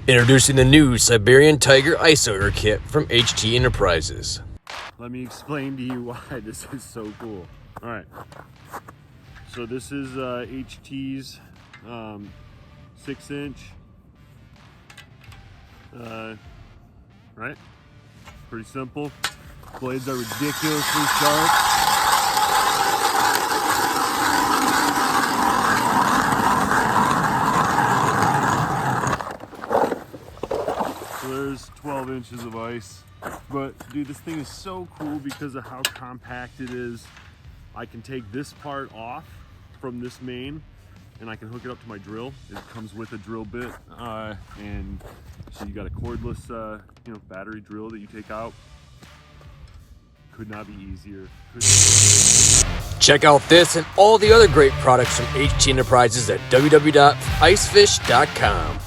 Introducing the new Siberian Tiger Ice Auger Kit from HT Enterprises. Let me explain to you why this is so cool. All right, so this is HT's 6-inch, right? Pretty simple. Blades are ridiculously sharp. So there's 12 inches of ice. But dude, this thing is so cool because of how compact it is. I can take this part off from this main and I can hook it up to my drill. It comes with a drill bit, and so you got a cordless battery drill that you take out. Could not be easier. Check out this and all the other great products from HT Enterprises at www.icefish.com.